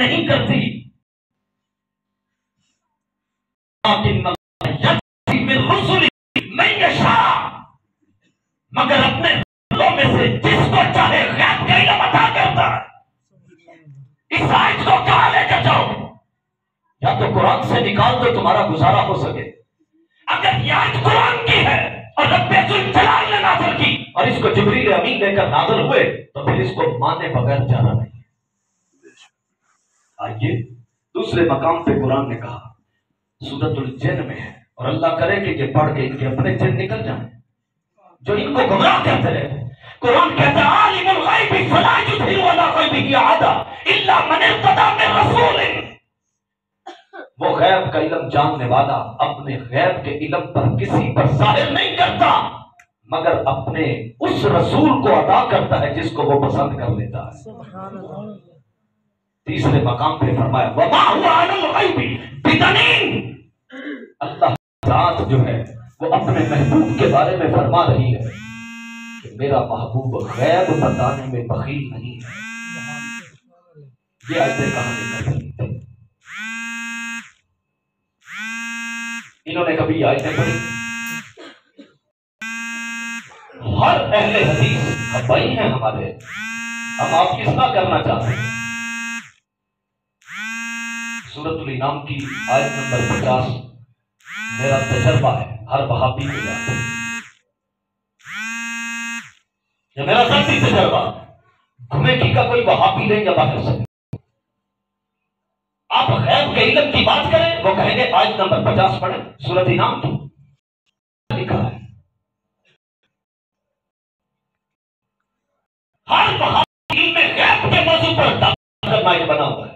نہیں کرتی. مگر اپنے رسولوں میں سے جس کو چاہے غیب کا علم عطا کرتا ہے. اس آیت کو کہاں لے کر جاؤ؟ یا تو قرآن سے نکال دو تمہارا گزارا ہو سکے. اگر یہ آیت قرآن کی ہے اور رب ذوالجلال نے نازل کی اور اس کو جبریل امین لے کر نازل ہوئے تو پھر اس کو مانے بغیر جانا نہیں. آئیے دوسرے مقام پہ قرآن نے کہا سورۃ الجن میں ہے، اور اللہ کرے کہ یہ پڑھ کے ان کے اپنے جن نکل جائیں جو ان کو گمراہ کرتے رہے. قرآن کہتا ہے عالم الغیب فلا یظہر علی غیبہ احدا الا من ارتضی من رسول. وہ غیب کا علم جاننے والا اپنے غیب کے علم پر کسی پر ظاہر نہیں کرتا مگر اپنے اس رسول کو عطا کرتا ہے جس کو وہ پسند کر لیتا ہے. تیسرے مقام پہ فرمایا وما هو علی الغیب بضنین. اللہ ذات جو ہے وہ اپنے محبوب کے بارے میں فرما رہی ہے کہ میرا محبوب غیب بتانے میں بخیل نہیں ہے. یہ آیتیں کہاں نکل رہی تھی؟ انہوں نے کبھی آیتیں پڑھی؟ ہر اہل حدیث بھائی ہیں ہمارے، ہم آپ کی اصلاح کرنا چاہتے ہیں. سورۃ الانعام کی آیت نمبر 50 میرا تجربہ ہے ہر وہابی کو یاد ہے. یہ میرا ذاتی تجربہ. گھمیٹی کا کوئی وہابی لیں یا باہر سے آپ غیب کے علم کی بات کریں وہ کہیں گے آیت نمبر 50 پڑھیں سورۃ انعام کی. لکھا ہے ہر وہابی علم غیب کے موضوع پر کرنا بنا ہوا ہے.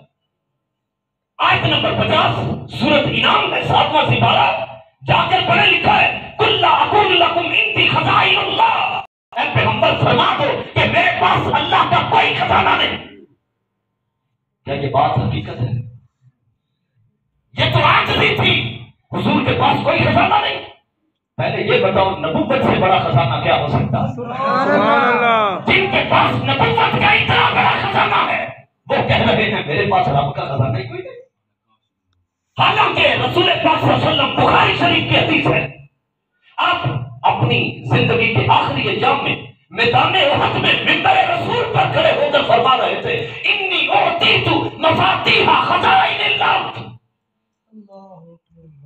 آیت نمبر 50 سورۃ انعام میں 7واں سپارہ جا کر پڑھے لکھا ہے قل لا اقول لکم عندی خزائن اللہ. اے پیغمبر فرما دو کہ میرے پاس اللہ کا کوئی خزانہ نہیں. کیا یہ بات حقیقت ہے؟ یہ تو عاجزی تھی. حضور کے پاس کوئی خزانہ نہیں. پہلے یہ بتاؤ نبوت سے بڑا خزانہ کیا ہو سکتا ہے؟ جن کے پاس نبوت کا اتنا بڑا خزانہ ہے وہ کہہ رہے ہیں میرے پاس رب کا خزانہ ہی کوئی نہیں. حالانکہ رسول پاک صلی اللہ علیہ وسلم بخاری شریف کی حدیث ہے آپ اپنی زندگی کے آخری ایام میں میدان احد میں منبر رسول پر کھڑے ہو کر فرما رہے تھے انی اعطیت مفاتیح خزائن اللہ.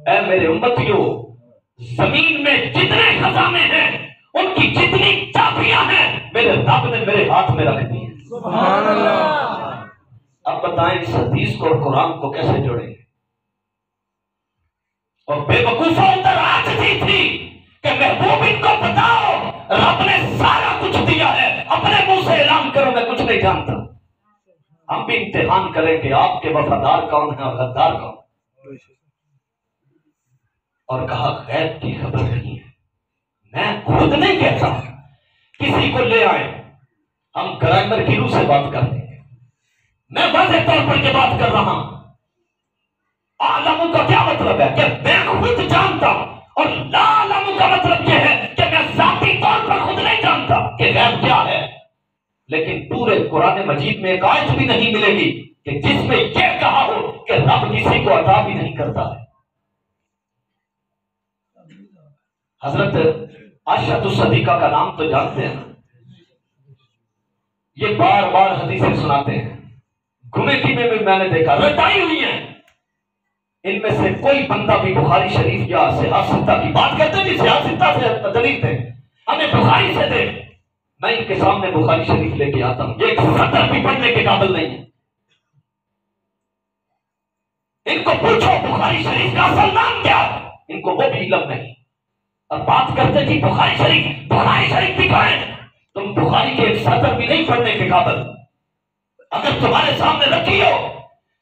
اے میرے امتیوں زمین میں جتنے خزانے ہیں ان کی جتنی چابیاں ہیں میرے رب نے میرے ہاتھ میں رکھ دی ہیں. سبحان اللہ. اب بتائیں اس حدیث کو اور قرآن کو کیسے جوڑیں گے؟ اور بے وقوفوں اندر عاجزی تھی کہ محبوب ان کو بتاؤ رب نے سارا کچھ دیا ہے اپنے منہ سے اعلان کرو میں کچھ نہیں جانتا. ہم بھی امتحان کریں کہ آپ کے وفادار کون ہیں اور غدار کون. اور کہا غیب کی خبر نہیں ہے. میں خود نہیں کہتا کسی کو لے آئے ہم گرامر کی روح سے بات کر دیں گے. میں واضح طور پر یہ بات کر رہا ہوں عالموں کا کیا مطلب ہے کہ میں خود جانتا ہوں اور لا عالموں کا مطلب یہ ہے کہ میں ذاتی طور پر خود نہیں جانتا کہ غیب کیا ہے. لیکن پورے قرآن مجید میں ایک آیت بھی نہیں ملے گی کہ جس میں یہ کہا ہو کہ رب کسی کو عطا بھی نہیں کرتا ہے. حضرت عائشہ الصدیقہ کا نام تو جانتے ہیں. یہ بار بار حدیثیں سناتے ہیں. گھمیٹی میں بھی میں نے دیکھا رٹائی ہوئی ہیں. ان میں سے کوئی بندہ بھی بخاری شریف یا صحاح ستہ کی بات کرتے نہیں. صحاح ستہ سے دلیل دے ہمیں بخاری سے دے. میں ان کے سامنے بخاری شریف لے کے آتا ہوں. یہ ایک سطر بھی پڑھنے کے قابل نہیں ہے. ان کو پوچھو بخاری شریف کا اصل نام کیا ہے. ان کو وہ بھی علم نہیں. اور بات کرتے تھی بخاری شریف بھی پڑھیں. تم بخاری کے ایک سطر بھی نہیں پڑھنے کے قابل. اگر تمہارے سامنے رکھی ہو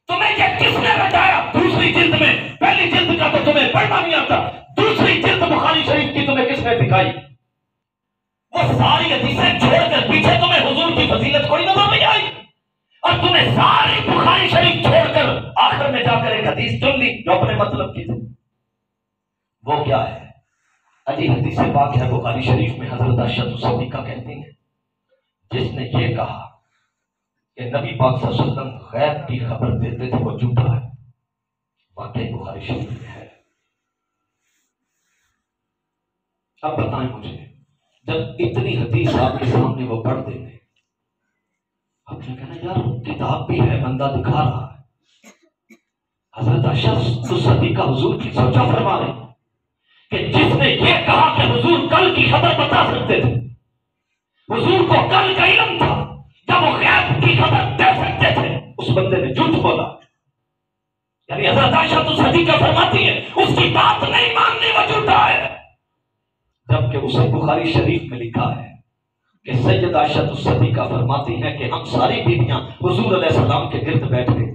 تمہیں یہ کس نے بتایا دوسری جلد میں؟ پہلی جلد کا تو تمہیں پڑھنا نہیں آتا. دوسری جلد بخاری شریف کی تمہیں کس نے دکھائی؟ وہ ساری حدیثیں چھوڑ کر پیچھے تمہیں حضور کی فضیلت کوئی نظر نہیں آئی اور تمہیں ساری بخاری شریف چھوڑ کر آخر میں جا کر ایک حدیث چن لی جو اپنے مطلب کی تھی. وہ کیا ہے؟ علی حدیث پاک ہے بخاری شریف میں. حضرت عائشہ الصدیقہ کہتی ہیں جس نے یہ کہا کہ نبی پاک صلی اللہ علیہ وسلم غیب کی خبر دیتے تھے وہ جھوٹا ہے، واقعی بخاری شریف میں ہے۔ اب بتائیں مجھے، جب اتنی حدیث آپ کے سامنے وہ پڑھ دیتے، آپ نے کہنا یار کتاب بھی ہے، بندہ دکھا رہا ہے۔ حضرت عائشہ صدیقہ حضور کی سوچا فرما رہے ہیں کہ جس نے یہ کہا کہ حضور کل کی خبر بتا سکتے تھے، حضور کو کل کا علم تھا، جب وہ غیب کی خبر دے سکتے تھے، اس بندے نے جھوٹ بولا۔ یعنی حضرت عائشہ صدیقہ فرماتی ہے اس کی بات نہیں ماننی وہ جھوٹا ہے، جبکہ اسے بخاری شریف میں لکھا ہے کہ سید عائشہ صدیقہ فرماتی ہیں کہ ہم ساری بیویاں حضور علیہ السلام کے گرد بیٹھ گئی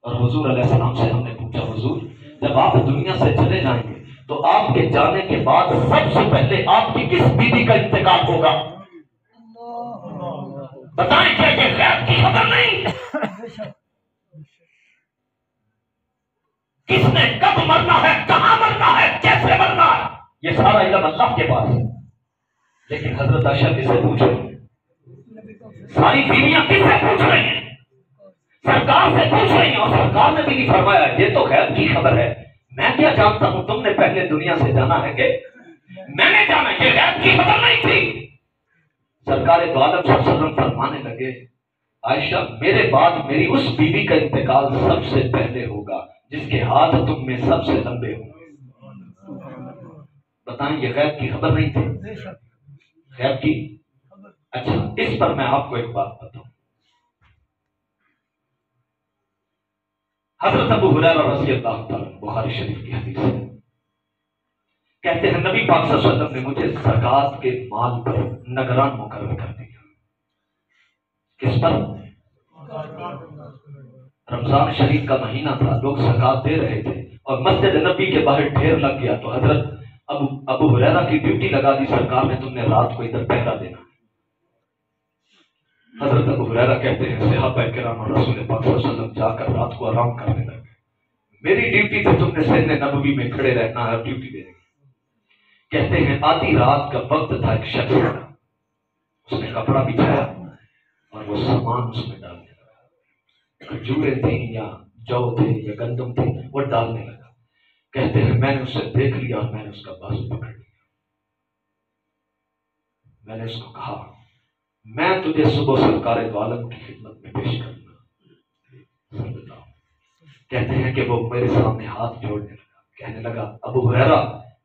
اور حضور علیہ السلام سے ہم نے پوچھا حضور جب آپ دنیا سے چلے جائیں گے تو آپ کے جانے کے بعد سب سے پہلے آپ کی کس بیوی کا انتقال ہوگا؟ بتائیں کہ یہ غیب کی خبر نہیں، کس نے کب مرنا ہے، کہاں مرنا ہے، کیسے مرنا ہے، یہ سارا علم اللہ کے پاس ہے۔ لیکن حضرت عائشہ کس سے پوچھ رہی ہیں؟ ساری بیویاں کس سے پوچھ رہی ہیں؟ سرکار سے پوچھ رہی ہیں، اور سرکار نے بھی نہیں فرمایا یہ تو غیب کی خبر ہے، میں کیا جانتا ہوں، تم نے پہلے دنیا سے جانا ہے کہ میں نے جانا، یہ غیب کی خبر نہیں تھی۔ سرکار دو عالم صلی اللہ علیہ وسلم فرمانے لگے عائشہ میرے بعد میری اس بیوی کا انتقال سب سے پہلے ہوگا جس کے ہاتھ تم میں سب سے لمبے ہوں۔ بتائیں یہ غیب کی خبر نہیں تھی؟ غیب کی۔ اچھا اس پر میں آپ کو ایک بات بتاؤں، حضرت ابو ہریرہ رضی اللہ تعالیٰ بخاری شریف کی حدیث ہے، کہتے ہیں نبی پاک صلی اللہ علیہ وسلم نے مجھے زکوٰۃ کے مال پر نگران مقرر کر دیا۔ کس پر؟ رمضان شریف کا مہینہ تھا، لوگ زکوٰۃ دے رہے تھے اور مسجد نبی کے باہر ڈھیر لگ گیا، تو حضرت ابو ہریرہ کی ڈیوٹی لگا دی سرکار نے، تم نے رات کو ادھر پہرا دینا۔ حضرت ابو ہریرہ کہتے ہیں صحابہ کرام اور رسول پاک صلی اللہ علیہ وسلم جا کر رات کو آرام کرنے لگے، میری ڈیوٹی تھی تم نے سید نبوی میں کھڑے رہنا ہے اور ڈیوٹی دینے۔ کہتے ہیں آدھی رات کا وقت تھا، ایک شخص تھا، اس نے کپڑا بچھایا اور وہ سامان اس میں ڈالنے لگا، کھجوریں تھیں یا جو تھے یا گندم تھے، وہ ڈالنے لگا۔ کہتے ہیں میں نے اسے دیکھ لیا اور میں نے اس کا بازو پکڑ لیا، میں نے اس کو کہا میں تجھے صبح سرکار دو عالم کی خدمت میں پیش کروں گا۔ کہتے ہیں کہ وہ میرے سامنے ہاتھ جوڑنے لگا، کہنے لگا ابو ہریرہ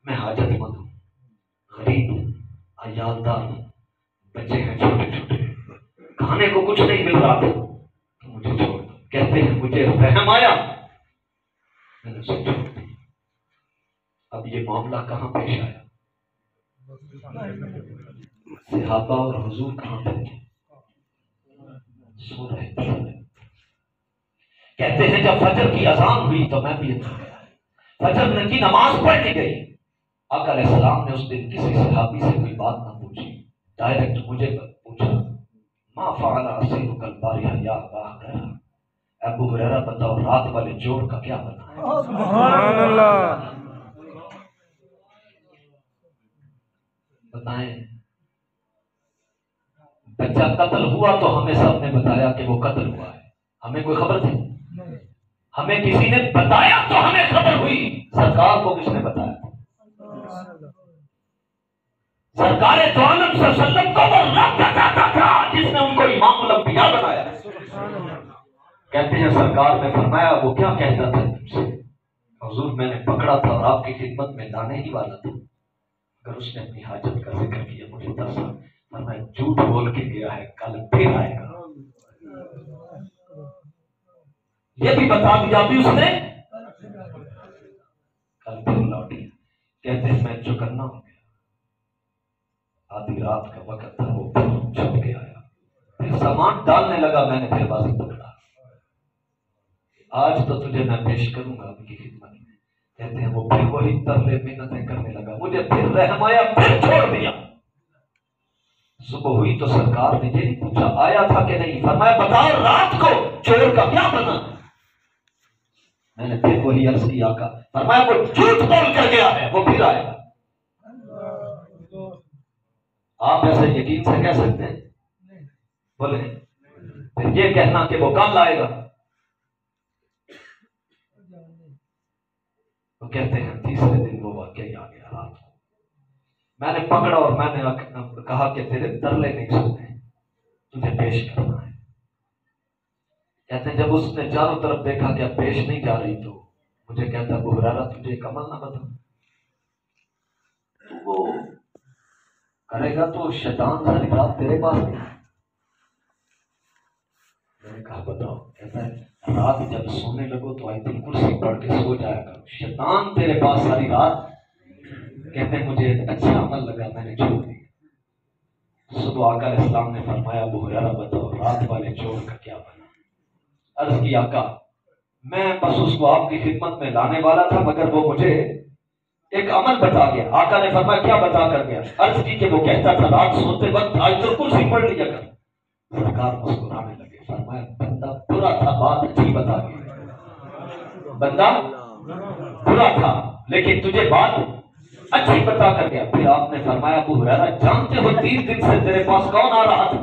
میں حاجت مند ہوں، غریب ہوں، عیالدار ہوں، بچے ہیں چھوٹے چھوٹے، کھانے کو کچھ نہیں مل رہا تھا، تو مجھے چھوڑ دو۔ کہتے ہیں مجھے رحم آیا، میں نے اسے چھوڑ دیا۔ اب یہ معاملہ کہاں پیش آیا؟ صحابہ اور حضور کہاں تھے؟ سو رہے تھے۔ کہتے ہیں جب فجر کی اذان ہوئی تو میں بھی اتر گیا، فجر کی نماز پڑھنے گئی، آقا علیہ السلام نے اس دن کسی صحابی سے کوئی بات نہ پوچھی، ڈائریکٹ مجھے پوچھا ما فعل اسیرک البارحہ یا ابا ہریرہ، ابو ہریرہ بتاؤ رات والے جوڑ کا کیا بنا ہے؟ سبحان اللہ۔ بتائیں بچہ قتل ہوا تو ہمیں سب نے بتایا کہ وہ قتل ہوا ہے، ہمیں کوئی خبر تھی؟ ہمیں کسی نے بتایا تو ہمیں خبر ہوئی، سرکار کو کس نے بتایا؟ سرکار دو عالم صلی اللہ علیہ وسلم کو وہ رب بتاتا تھا جس نے ان کو امام الانبیاء بنایا۔ کہتے ہیں سرکار نے فرمایا وہ کیا کہتا تھا تم سے؟ حضور میں نے پکڑا تھا اور آپ کی خدمت میں لانے ہی والا تھا، اگر اس نے اپنی حاجت کا ذکر کیا مجھے ترس آیا، فرمایا جھوٹ بول کے گیا ہے، کل پھر آئے گا۔ یہ بھی بتا دیا بھی اس نے، کل پھر لوٹ گیا۔ کہتے ہیں میں چکنا ہو گیا، آدھی رات کا وقت تھا، وہ پھر چھپ کے آیا، پھر سامان ڈالنے لگا، میں نے پھر بازو پکڑا، آج تو تجھے میں پیش کروں گا ان کی خدمت میں۔ کہتے ہیں وہ پھر وہی ترلے منتیں کرنے لگا، مجھے پھر رحم آیا، پھر چھوڑ دیا۔ صبح ہوئی تو سرکار نے یہ نہیں پوچھا آیا تھا کہ نہیں، فرمایا بتاؤ رات کو چور کا کیا بنا؟ میں نے پھر وہی عرض کی آقا، فرمایا وہ جھوٹ بول کر گیا ہے، وہ پھر آئے گا۔ آپ ایسے یقین سے کہہ سکتے ہیں؟ بولے پھر یہ کہنا کہ وہ کب لائے گا؟ وہ کہتے ہیں تیسرے دن وہ واقعی آ گیا رات کو، میں نے پکڑا اور میں نے کہا کہ تیرے ترلے نہیں سننے، تجھے پیش کرنا ہے۔ کہتے ہیں جب اس نے چاروں طرف دیکھا کہ اب پیش نہیں جا رہی تو مجھے کہتا ابو ہریرہ تجھے ایک عمل نہ بتا، تو وہ کرے گا تو شیطان ساری رات تیرے پاس نہیں۔ میں نے کہا بتاؤ۔ کہتا ہے رات جب سونے لگو تو آیت الکرسی پڑھ کے سو جایا کرو، شیطان تیرے پاس ساری رات۔ کہتے ہیں مجھے اچھا عمل لگا، میں نے چھوڑ دیا۔ صبح آقا علیہ السلام نے فرمایا ابو ہریرہ بتاؤ رات والے چور کا کیا بنا؟ عرض کی آقا میں بس اس کو آپ کی خدمت میں لانے والا تھا مگر وہ مجھے ایک عمل بتا گیا۔ آقا نے فرمایا کیا بتا کر گیا؟ عرض کی کہ وہ کہتا تھا رات سوتے وقت آیت الکرسی پڑھ لیا کر۔ سرکار مسکرانے لگے، فرمایا بندہ برا تھا، بات اچھی بتا گیا، بندہ برا تھا لیکن تجھے بات اچھی بتا کر گیا۔ پھر آپ نے فرمایا ابو ہریرہ جانتے ہو 30 دن سے تیرے پاس کون آ رہا تھا؟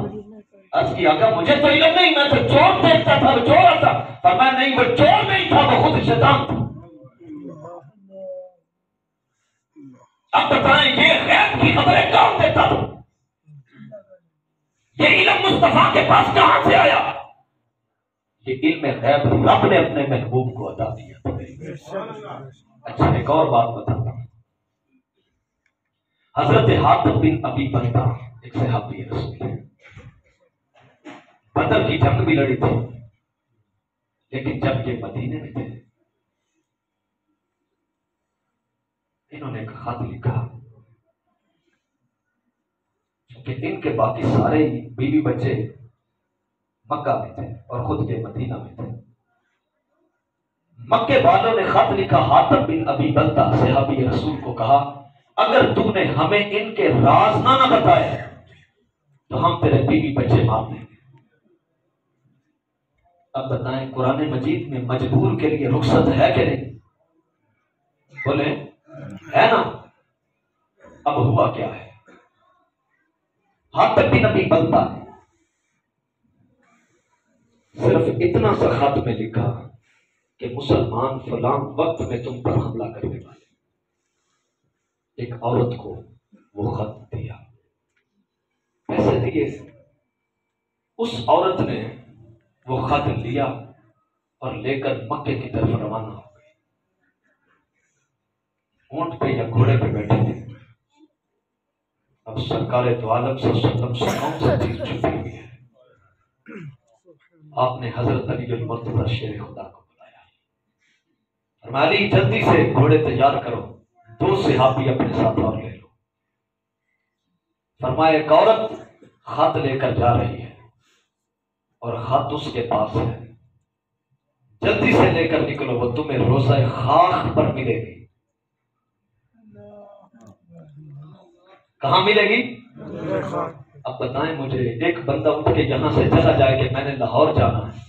عرض کی آقا مجھے تو علم نہیں، میں تو چور دیکھتا تھا، وہ چور تھا۔ فرمایا نہیں وہ چور نہیں تھا، وہ خود شیطان تھا۔ اب بتائیں یہ غیب کی خبریں کون دیتا تھا؟ یہ علم مصطفیٰ کے پاس کہاں سے آیا؟ یہ علم غیب رب نے اپنے محبوب کو عطا دیا تھا۔ اچھا ایک اور بات بتاتا ہوں۔ حضرت حاتم بن ابی بلتع ایک صحابی رسول ہے، بدر کی جنگ بھی لڑی تھی، لیکن جب یہ مدینے میں تھے انہوں نے ایک خط لکھا کہ ان کے باقی سارے بیوی بچے مکہ میں تھے اور خود یہ مدینہ میں تھے۔ مکے والوں نے خط لکھا، حاتم بن ابی بلتع صحابی رسول کو کہا اگر تو نے ہمیں ان کے راز نہ بتائے تو ہم تیرے بیوی بچے مار دیں گے۔ اب بتائیں قرآن مجید میں مجبور کے لیے رخصت ہے کہ نہیں؟ بولے ہے نا؟ اب ہوا کیا ہے؟ حاتم بن ابی بلتع صرف اتنا سا خط میں لکھا کہ مسلمان فلاں وقت میں تم پر حملہ کرنے والے۔ ایک عورت کو وہ خط دیا، پیسے دیے، اس عورت نے وہ خط لیا اور لے کر مکے کی طرف روانہ ہو گئی۔ اونٹ پہ یا گھوڑے پہ بیٹھے تھے۔ اب سرکار دو عالم صلی اللہ علیہ وسلم سے کون سی چیز چھپی ہوئی ہے؟ آپ نے حضرت علی المرتضی شیر خدا کو بلایا، فرمایا علی جلدی سے گھوڑے تیار کرو، 2 صحابی اپنے ساتھ اور لے لو۔ فرمایا ایک عورت خط لے کر جا رہی ہے اور خط اس کے پاس ہے، جلدی سے لے کر نکلو، وہ تمہیں روزہ خاک پر ملے گی۔ کہاں ملے گی؟ اب بتائیں مجھے ایک بندہ اٹھ کے یہاں سے چلا جائے کہ میں نے لاہور جانا ہے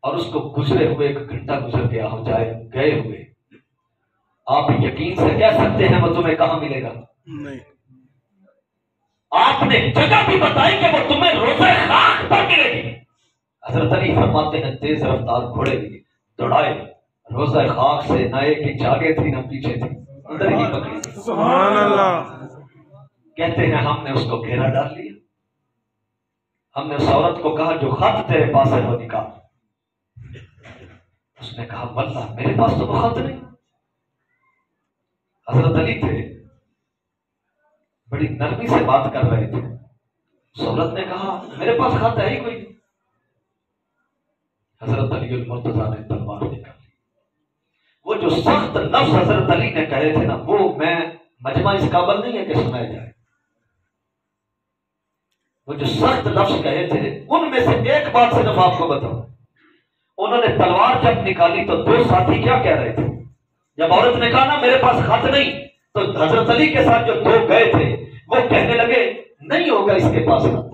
اور اس کو گزرے ہوئے 1 گھنٹہ گزر گیا ہو جائے گئے ہوئے، آپ یقین سے کہہ سکتے ہیں وہ تمہیں کہاں ملے گا؟ نہیں۔ آپ نے جگہ بھی بتائی کہ وہ تمہیں روزہ خاک پر ملے گی۔ حضرت علی فرماتے ہیں تیز رفتار گھوڑے بھی دوڑائے، روزہ خاک سے نہ ایک ہی آگے تھی نہ پیچھے تھی، اندر ہی پکڑی۔ سبحان اللہ۔ کہتے ہیں ہم نے اس کو گھیرا ڈال لیا، ہم نے اس عورت کو کہا جو خط تیرے پاس ہے وہ نکال۔ اس نے کہا واللہ میرے پاس تو وہ خط نہیں۔ حضرت علی تھے، بڑی نرمی سے بات کر رہے تھے، اس عورت نے کہا میرے پاس خط ہے ہی کوئی۔ حضرت علی المرتضی نے تلوار نکال لی۔ وہ جو سخت لفظ حضرت علی نے کہے تھے نا، وہ میں مجمع اس قابل نہیں ہے کہ سنایا جائے۔ وہ جو سخت لفظ کہے تھے ان میں سے ایک بات صرف آپ کو بتاؤں، انہوں نے تلوار جب نکالی تو 2 ساتھی کیا کہہ رہے تھے؟ جب عورت نے کہا نا میرے پاس خط نہیں، تو حضرت علی کے ساتھ جو 2 گئے تھے وہ کہنے لگے نہیں ہوگا اس کے پاس خط۔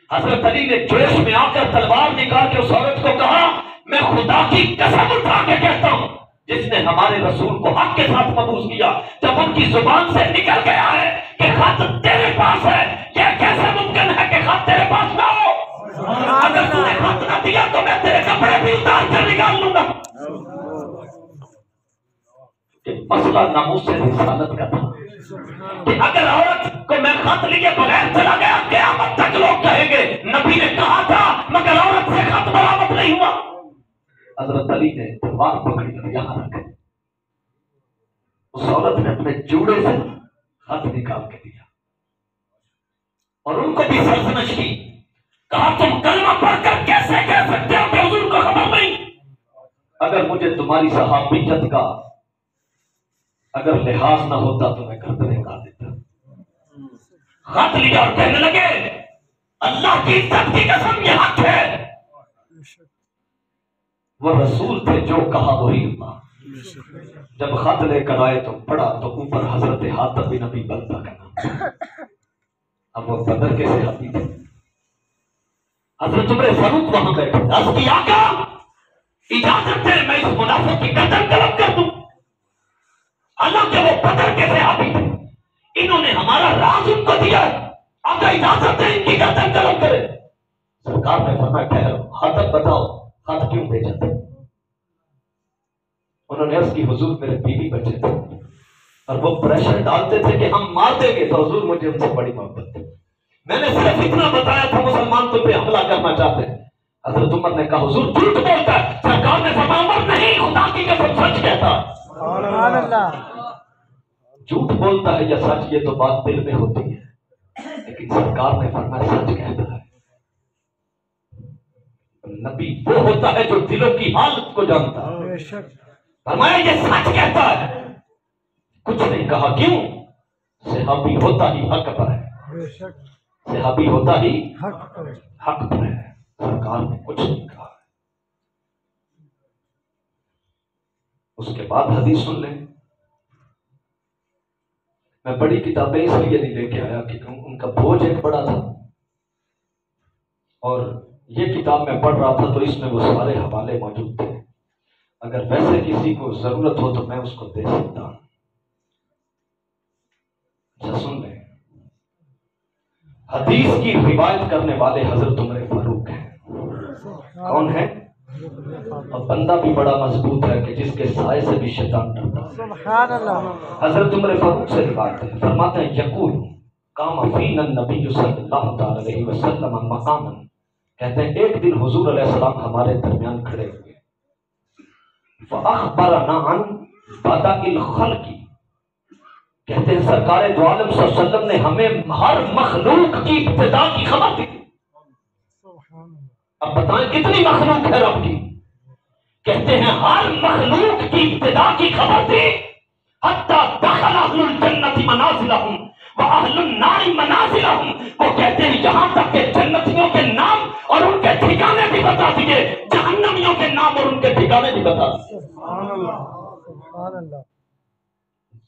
حضرت علی نے جوش میں آ کر تلوار نکال کے اس عورت کو کہا میں خدا کی قسم اٹھا کے کہتا ہوں جس نے ہمارے رسول کو حق کے ساتھ مبعوث کیا، جب ان کی زبان سے نکل گیا ہے کہ خط تیرے پاس ہے، یہ کیسے ممکن ہے کہ خط تیرے پاس نہ ہو؟ ہاتھ نہ دیا تو میں تیرے کپڑے بھی اتار کر نکال لوں گا. کہ مسئلہ ناموس سے رسالت کا تھا کہ اگر عورت کو میں خط لیے بغیر چلا گیا قیامت تک لوگ کہیں گے نبی نے کہا تھا مگر عورت سے خط برآمد نہیں ہوا. حضرت علی نے تلوار پکڑی کر یہاں رکھے. اس عورت نے اپنے جوڑے سے خط نکال کے دیا اور ان کو بھی سرزنش کی. کہا تم کلمہ پڑھ کر کیسے کہہ سکتے ہو کہ حضور کو خبر نہیں؟ اگر مجھے تمہاری صحابیت کا اگر لحاظ نہ ہوتا تو میں گردن کاٹ دیتا. خط لیا اور کہنے لگے اللہ کی عزت کی قسم یہ حق ہے. وہ رسول تھے جو کہا وہی ہوا. جب خط لے کر آئے تو پڑھا تو اوپر حضرت حاتب بن ابی بلتہ کا نام. اب وہ بدر کے صحابی تھے. حضرت عمر فاروق وہاں بیٹھے. عرض کی آقا اجازت ہے میں اس منافق کی گردن قلم کر دوں. حالانکہ وہ بدر کے صحابی تھے. انہوں نے ہمارا راز ان کو دیا. آقا اجازت ہے ان کی گردن قلم کرے. سرکار نے فرمایا ٹھہرو حاتب بتاؤ خط کیوں بھیجا تھا؟ انہوں نے عرض کی حضور میرے بیوی بچے تھے اور وہ پریشر ڈالتے تھے کہ ہم مار دیں گے تو حضور مجھے ان سے بڑی محبت تھی. میں نے صرف اتنا بتایا تھا مسلمان تم پہ حملہ کرنا چاہتے ہیں. حضرت عمر نے کہا حضور جھوٹ بولتا ہے. سرکار نے فرمایا عمر نہیں خدا کی قسم سچ کہتا. سبحان اللہ. جھوٹ بولتا ہے یا سچ یہ تو بات دل میں ہوتی ہے لیکن سرکار نے فرمایا سچ کہتا ہے. نبی وہ ہوتا ہے جو دلوں کی حالت کو جانتا ہے. فرمایا یہ سچ کہتا ہے. کچھ نہیں کہا. کیوں؟ صحابی ہوتا ہی حق پر ہے. صحابی ہوتا ہی حق پر ہے. سرکار نے کچھ نہیں کہا. اس کے بعد حدیث سن لیں. میں بڑی کتابیں اس لیے نہیں لے کے آیا کہ ان کا بوجھ ایک بڑا تھا اور یہ کتاب میں پڑھ رہا تھا تو اس میں وہ سارے حوالے موجود تھے. اگر ویسے کسی کو ضرورت ہو تو میں اس کو دے سکتا ہوں. اچھا سن لیں. حدیث کی روایت کرنے والے حضرت عمر فاروق ہیں. کون ہے؟ اور بندہ بھی بڑا مضبوط ہے کہ جس کے سائے سے بھی شیطان ڈرتا. سبحان اللہ. حضرت عمر فاروق سے روایت ہے. فرماتے ہیں یقول قام فینا النبی صلی اللہ تعالی علیہ وسلم مقاما. کہتے ہیں ایک دن حضور علیہ السلام ہمارے درمیان کھڑے ہوئے. فاخبرنا عن بدء الخلق. کہتے ہیں سرکار دو عالم صلی اللہ علیہ وسلم نے ہمیں ہر مخلوق کی ابتدا کی خبر دی. اب بتائیں کتنی مخلوق ہے رب کی. کہتے ہیں ہر مخلوق کی ابتدا کی خبر دی. حتی دخل اہل الجنت منازلہم واہل النار منازلہم. وہ کہتے ہیں یہاں تک کہ جنتیوں کے نام اور ان کے ٹھکانے بھی بتا دیے, جہنمیوں کے نام اور ان کے ٹھکانے بھی بتا دیے. سبحان اللہ.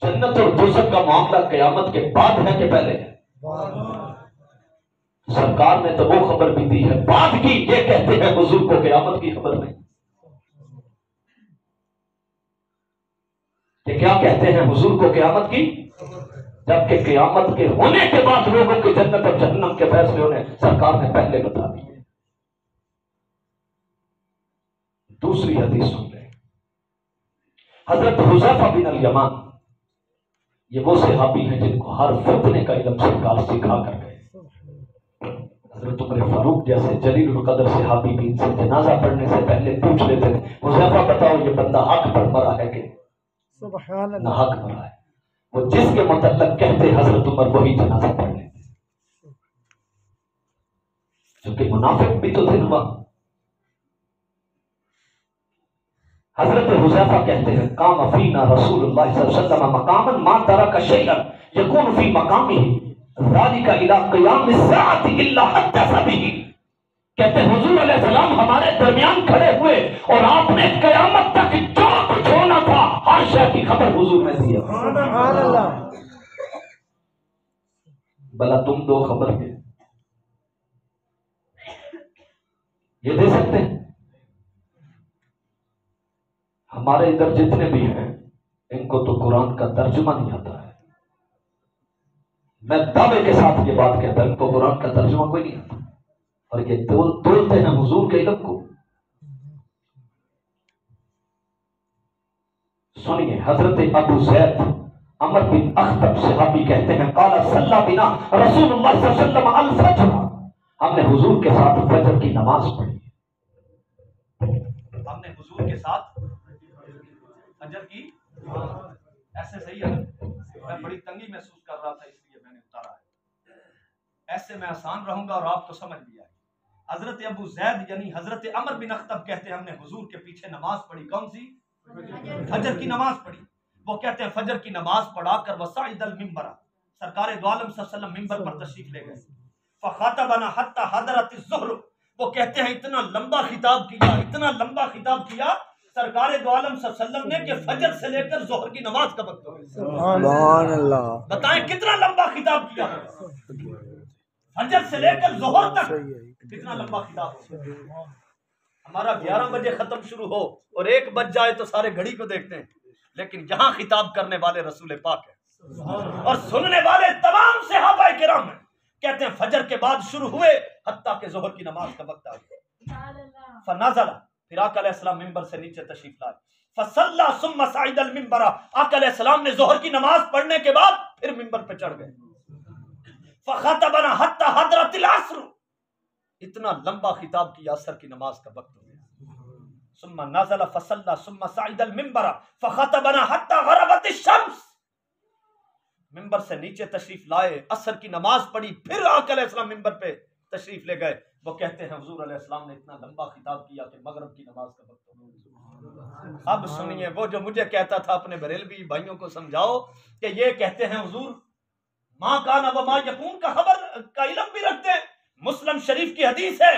جنت اور دوزخ کا معاملہ قیامت کے بعد ہے کہ پہلے ہے؟ سرکار نے تو وہ خبر بھی دی ہے بعد کی. یہ کہتے ہیں حضور کو قیامت کی خبر نہیں. کہ کیا کہتے ہیں حضور کو قیامت کی؟ جبکہ قیامت کے ہونے کے بعد لوگوں کی جنت اور جہنم کے فیصلے انہیں سرکار نے پہلے بتا دیے. دوسری حدیث سن لیں. حضرت حذیفہ بن الیمان یہ وہ صحابی ہیں جن کو ہر فتنے کا علم سرکار سکھا کر گئے. حضرت عمر فاروق جیسے جلیل القدر صحابی بھی ان سے جنازہ پڑھنے سے پہلے پوچھ لیتے ہیں حذیفہ بتاؤ یہ بندہ حق پر مرا ہے کہ نہ حق مرا ہے. وہ جس کے متعلق کہتے حضرت عمر وہی جنازہ پڑھ لیتے کیونکہ منافق بھی تو تھے نا. حضرت حذیفہ کہتے ہیں قام فینا رسول اللہ صلی اللہ علیہ وسلم مقاما ما ترک شیئا یکون فی مقامہ ذلک الی قیام الساعۃ الا حدث به. کہتے ہیں حضور علیہ السلام ہمارے درمیان کھڑے ہوئے اور آپ نے قیامت تک جو کچھ ہونا تھا ہر شے کی خبر حضور نے دی. سبحان اللہ. بھلا تم دو خبر کے یہ دے سکتے ہیں؟ ہمارے ادھر جتنے بھی ہیں ان کو تو قرآن کا ترجمہ نہیں آتا ہے. میں دعوے کے ساتھ یہ بات کہتا ہوں ان کو قرآن کا ترجمہ کوئی نہیں آتا. اور یہ تولتے ہیں حضور کے علم کو. سنیے حضرت ابو زید عمر بن اخطب صحابی کہتے ہیں قال صلی بنا رسول اللہ صلی اللہ علیہ وسلم الفجر، ہم نے حضور کے ساتھ فجر کی نماز پڑھی. ہم نے حضور کے ساتھ فجر کی، ایسے صحیح ہے. میں بڑی تنگی محسوس کر رہا تھا اس لیے میں نے اتارا ہے. ایسے میں آسان رہوں گا اور آپ کو سمجھ بھی آئے. حضرت ابو زید یعنی حضرت عمر بن اخطب کہتے ہیں ہم نے حضور کے پیچھے نماز پڑھی. کون سی؟ فجر کی نماز پڑھی. وہ کہتے ہیں فجر کی نماز پڑھا کر وصعد المنبر، سرکار دو عالم صلی اللہ علیہ وسلم ممبر پر تشریف لے گئے. فخاطبنا حتی حضرت الظہر، وہ کہتے ہیں اتنا لمبا خطاب کیا، اتنا لمبا خطاب کیا سرکار دو عالم صلی اللہ علیہ وسلم نے کہ فجر سے لے کر ظہر کی نماز کا وقت ہو گیا. سبحان اللہ. بتائیں کتنا لمبا خطاب کیا، فجر سے لے کر ظہر تک کتنا لمبا خطاب ہو. ہمارا 11 بجے ختم شروع ہو اور 1 بج جائے تو سارے گھڑی کو دیکھتے ہیں، لیکن یہاں خطاب کرنے والے رسول پاک ہیں اور سننے والے تمام صحابہ کرام ہیں. کہتے ہیں فجر کے بعد شروع ہوئے حتیٰ کہ ظہر کی نماز کا وقت آ گیا. فنازل، پھر آقا علیہ السلام ممبر سے نیچے تشریف لائے. فصلی ثم صعد المنبر، آقا علیہ السلام نے ظہر کی نماز پڑھنے کے بعد پھر ممبر پہ چڑھ گئے. فخاطبنا حتی حضرت العصر، اتنا لمبا خطاب کیا عصر کی نماز کا وقت ہو گیا. ثم نزل فصلى ثم صعد المنبر فخطبنا حتى غربت الشمس، ممبر سے نیچے تشریف لائے، عصر کی نماز پڑھی، پھر آقا علیہ السلام ممبر پہ تشریف لے گئے. وہ کہتے ہیں حضور علیہ السلام نے اتنا لمبا خطاب کیا کہ مغرب کی نماز کا وقت ہو گیا. اب سنیے، وہ جو مجھے کہتا تھا اپنے بریلوی بھائیوں کو سمجھاؤ کہ یہ کہتے ہیں حضور ماں کان و ما یکون کا خبر کا علم بھی رکھتے ہیں. مسلم شریف کی حدیث ہے،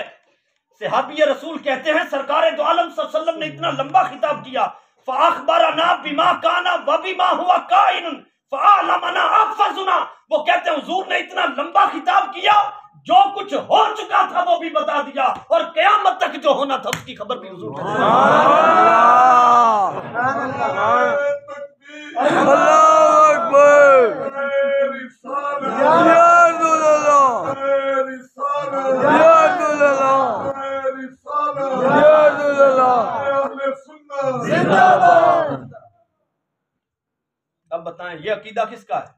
صحابی رسول کہتے ہیں سرکار دو عالم صلی اللہ علیہ وسلم نے اتنا لمبا خطاب کیا فاخبرنا بما کان وبما هو کائن فعلمنا احفظنا. وہ کہتے ہیں حضور نے اتنا لمبا خطاب کیا، جو کچھ ہو چکا تھا وہ بھی بتا دیا اور قیامت تک جو ہونا تھا اس کی خبر بھی حضور نے دی. اللہ اکبر. اب بتائیں یہ عقیدہ کس کا ہے؟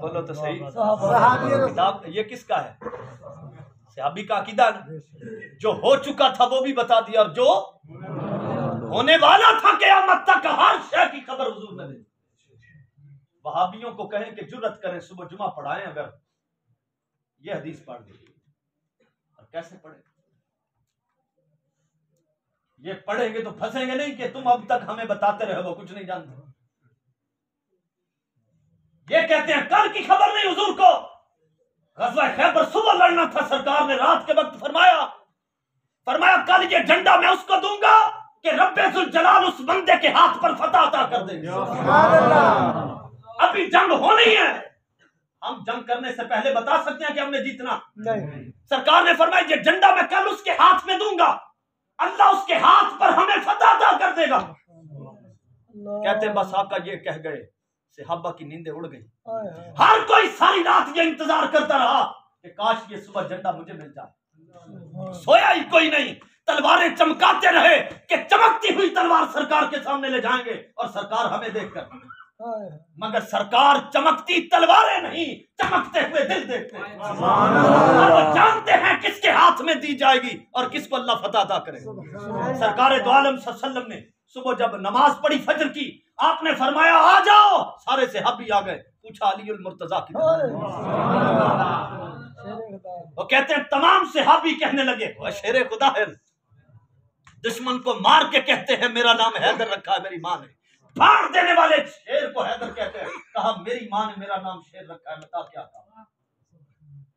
بولو تو صحیح. کتاب یہ کس کا ہے؟ صحابی کا عقیدہ. جو ہو چکا تھا وہ بھی بتا دیا اور جو ہونے والا تھا قیامت تک ہر شے کی خبر حضور نے دی. وہابیوں کو کہیں کہ جرأت کریں صبح جمعہ پڑھائیں، اگر یہ حدیث پڑھ دی اور کیسے پڑھیں؟ یہ پڑھیں گے تو پھنسیں گے نہیں کہ تم اب تک ہمیں بتاتے رہے وہ کچھ نہیں جانتے. یہ کہتے ہیں کل کی خبر نہیں حضور کو، غزوہ خیبر صبح لڑنا تھا، سرکار نے رات کے وقت فرمایا کل یہ جھنڈا میں اس کو دوں گا کہ رب ذوالجلال اس بندے کے ہاتھ پر فتح عطا کر دیں گے. ابھی جنگ ہونی ہے، ہم جنگ کرنے سے پہلے بتا سکتے ہیں کہ ہم نے جیتنا نہیں. سرکار نے فرمایا یہ جھنڈا میں کل اس کے ہاتھ میں دوں گا، اللہ اس کے ہاتھ پر ہمیں فتح عطا کر دے گا. کہتے ہیں بس آقا یہ کہہ گئے، صحابہ کی نیندیں اڑ گئی. ہر کوئی ساری رات یہ انتظار کرتا رہا کہ کاش یہ صبح جھنڈا مجھے مل جائے. سویا ہی کوئی نہیں، تلواریں چمکاتے رہے کہ چمکتی ہوئی تلوار سرکار کے سامنے لے جائیں گے اور سرکار ہمیں دیکھ کر. مگر سرکار چمکتی تلواریں نہیں، چمکتے ہوئے دل دیکھتے ہیں. اور وہ جانتے ہیں کس کے ہاتھ میں دی جائے گی اور کس کو اللہ فتح عطا کرے. سرکار دو عالم صلی اللہ علیہ وسلم نے صبح جب نماز پڑھی فجر کی، آپ نے فرمایا آ جاؤ. سارے صحابی آ گئے. پوچھا علی المرتضیٰ کدھر؟ وہ کہتے ہیں تمام صحابی کہنے لگے وہ شیر خدا ہے، دشمن کو مار کے کہتے ہیں میرا نام حیدر رکھا ہے میری ماں نے. پھاڑ دینے والے شیر کو حیدر کہتے ہیں، کہا میری ماں نے میرا نام شیر رکھا ہے، بتا کیا تھا.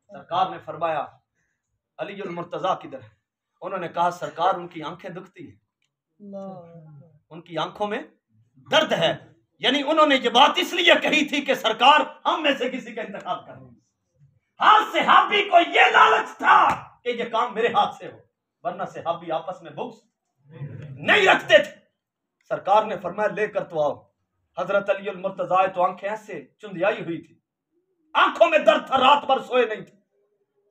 سرکار نے فرمایا علی المرتضیٰ کدھر ہے؟ انہوں نے کہا سرکار ان کی آنکھیں دکھتی ہیں، ان کی آنکھوں میں درد ہے. یعنی انہوں نے یہ بات اس لیے کہی تھی کہ سرکار ہم میں سے کسی کا انتخاب کریں. ہر صحابی کو یہ لالچ تھا کہ یہ کام میرے ہاتھ سے ہو، ورنہ صحابی آپس میں بغض نہیں رکھتے تھے. سرکار نے فرمایا لے کر تو آؤ. حضرت علی المرتضیٰ تو آنکھیں ایسے چندیائی ہوئی تھی، آنکھوں میں درد تھا، رات بھر سوئے نہیں تھے.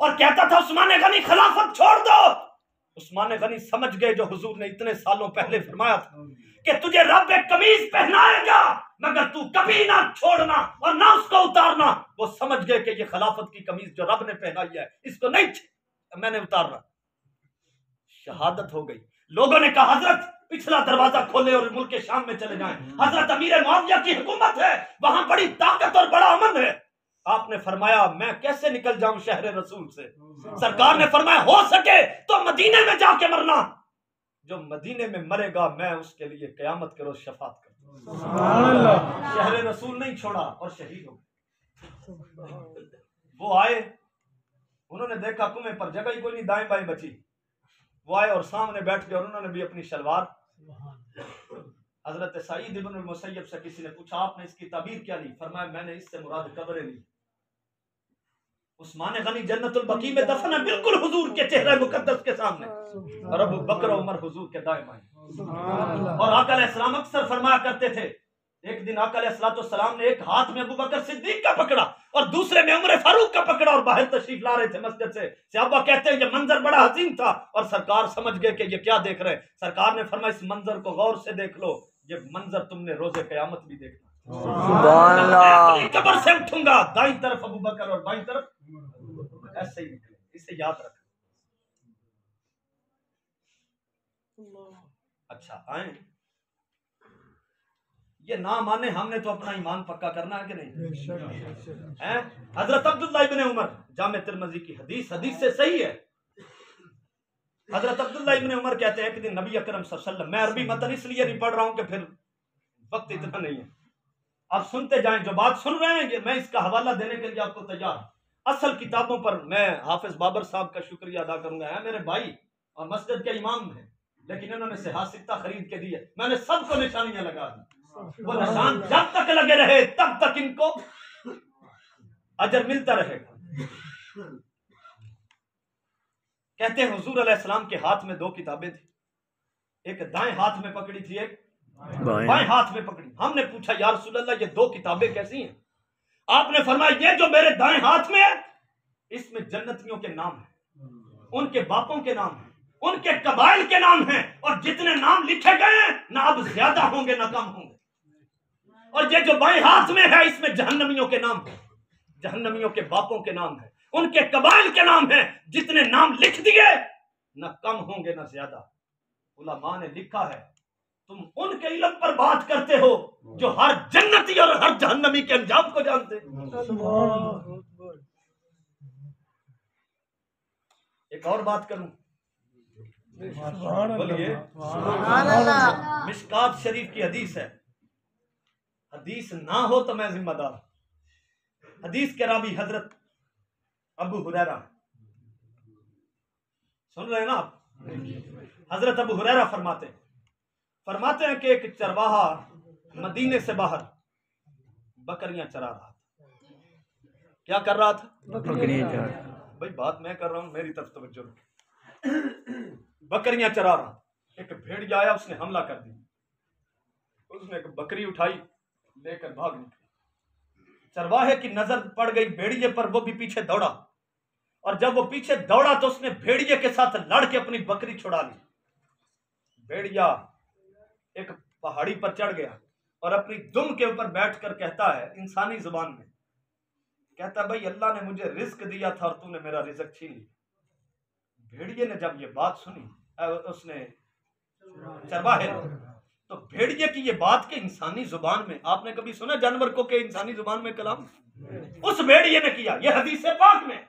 اور کہتا تھا عثمان غنی خلافت چھوڑ دو. عثمان غنی سمجھ گئے جو حضور نے اتنے سالوں پہلے فرمایا تھا کہ تجھے رب ایک قمیض پہنائے گا مگر تو کبھی نہ چھوڑنا اور نہ اس کو اتارنا. وہ سمجھ گئے کہ یہ خلافت کی قمیض جو رب نے پہنائی ہے اس کو نہیں میں نے اتارنا. شہادت ہو گئی. لوگوں نے کہا حضرت پچھلا دروازہ کھولے اور ملک شام میں چلے جائیں. حضرت امیر معاویہ کی حکومت ہے, وہاں بڑی طاقت اور بڑا امن ہے. آپ نے فرمایا میں کیسے نکل جاؤں شہر رسول سے؟ سرکار نے فرمایا ہو سکے تو مدینے میں جا کے مرنا. جو مدینے میں مرے گا میں اس کے لیے قیامت کے روز شفاعت کروں. شہر رسول نہیں چھوڑا اور شہید ہو گئے. وہ آئے, انہوں نے دیکھا کنویں پر جگہ ہی کوئی نہیں, دائیں بائیں بچی. وہ آئے اور سامنے بیٹھ گئے اور انہوں نے بھی اپنی شلوار. حضرت سعید ابن المسیب سے کسی نے پوچھا آپ نے اس کی تعبیر کیا لی؟ فرمایا میں نے اس سے مراد قبریں لی. عثمان غنی جنت البقیع میں دفن ہے بالکل حضور کے چہرہ مقدس کے سامنے, اور ابو بکر و عمر حضور کے دائیں بائیں. اور آقا علیہ السلام اکثر فرمایا کرتے تھے, ایک دن آقا علیہ السلام نے ایک ہاتھ میں ابو بکر صدیق کا پکڑا اور دوسرے میں عمر فاروق کا پکڑا اور باہر تشریف لا رہے تھے مسجد سے. صحابہ کہتے ہیں یہ منظر بڑا حسین تھا اور سرکار سمجھ گئے کہ یہ کیا دیکھ رہے ہیں. سرکار نے فرمایا اس منظر کو غور سے دیکھ لو, یہ منظر تم نے روز قیامت بھی دیکھنا. سبحان اللہ. قبر سے اٹھوں گا دائیں طرف ابو بکر اور بائیں طرف ایسے ہی نکلے. اسے یاد رکھ. اچھا آئیں, یہ نہ مانے ہم نے تو اپنا ایمان پکا کرنا ہے کہ نہیں؟ حضرت عبداللہ ابن عمر, جامع ترمذی کی حدیث سے صحیح ہے. حضرت عبداللہ ابن عمر کہتے ہیں ایک دن نبی اکرم صلی اللہ علیہ وسلم, میں عربی متن اس لیے نہیں پڑھ رہا ہوں کہ پھر وقت اتنا نہیں ہے, آپ سنتے جائیں. جو بات سن رہے ہیں میں اس کا حوالہ دینے کے لیے آپ کو تیار ہوں. اصل کتابوں پر میں حافظ بابر صاحب کا شکریہ ادا کروں گا. میرے بھائی اور مسجد کے امام ہیں, لیکن انہوں نے صحاح ستہ خرید کے دی ہے. میں نے سب کو نشانیاں لگا دی. وہ نشان جب تک لگے رہے تب تک ان کو اجر ملتا رہے گا. کہتے ہیں حضور علیہ السلام کے ہاتھ میں 2 کتابیں تھیں, ایک دائیں ہاتھ میں پکڑی تھی, ایک بائیں ہاتھ میں پکڑی. ہم نے پوچھا یا رسول اللہ یہ 2 کتابیں کیسی ہیں؟ آپ نے فرمایا یہ جو میرے دائیں ہاتھ میں ہے اس میں جنتیوں کے نام ہیں, ان کے باپوں کے نام ہیں, ان کے قبائل کے نام ہیں, اور جتنے نام لکھے گئے ہیں نہ اب زیادہ ہوں گے نہ کم ہوں گے. اور یہ جو بائیں ہاتھ میں ہے اس میں جہنمیوں کے نام ہیں, جہنمیوں کے باپوں کے نام ہیں, ان کے قبائل کے نام ہیں. جتنے نام لکھ دیے نہ کم ہوں گے نہ زیادہ. علماء نے لکھا ہے تم ان کے علم پر بات کرتے ہو جو ہر جنتی اور ہر جہنمی کے انجام کو جانتے. ایک اور بات کروں, بولیے. مشکات شریف کی حدیث ہے, حدیث نہ ہو تو میں ذمہ دار. حدیث کے راوی حضرت ابو ہریرہ, سن رہے ہیں نا آپ؟ حضرت ابو ہریرہ فرماتے ہیں کہ ایک چرواہا مدینے سے باہر بکریاں چرا رہا تھا. کیا کر رہا تھا؟ بکریاں چرا. بھائی بات میں کر رہا ہوں, میری طرف توجہ رکھیں. بکریاں چرا رہا, ایک بھیڑیا آیا, اس نے حملہ کر دیا. اس نے ایک بکری اٹھائی لے کر بھاگ نکلا. چرواہے کی نظر پڑ گئی بھیڑیے پر, وہ بھی پیچھے دوڑا, اور جب وہ پیچھے دوڑا تو اس نے بھیڑیے کے ساتھ لڑ کے اپنی بکری چھڑا لی. بھیڑیا ایک پہاڑی پر چڑھ گیا اور اپنی دم کے اوپر بیٹھ کر کہتا ہے انسانی زبان میں, کہتا بھائی اللہ نے مجھے رزق دیا تھا اور تو نے میرا رزق چھین لیا. بھیڑیے نے جب یہ بات سنی, اس نے چرواہے تو بھیڑیے کی یہ بات کہ انسانی زبان میں, آپ نے کبھی سنا جانور کو کہ انسانی زبان میں کلام؟ اس بھیڑیے نے کیا. یہ حدیث پاک میں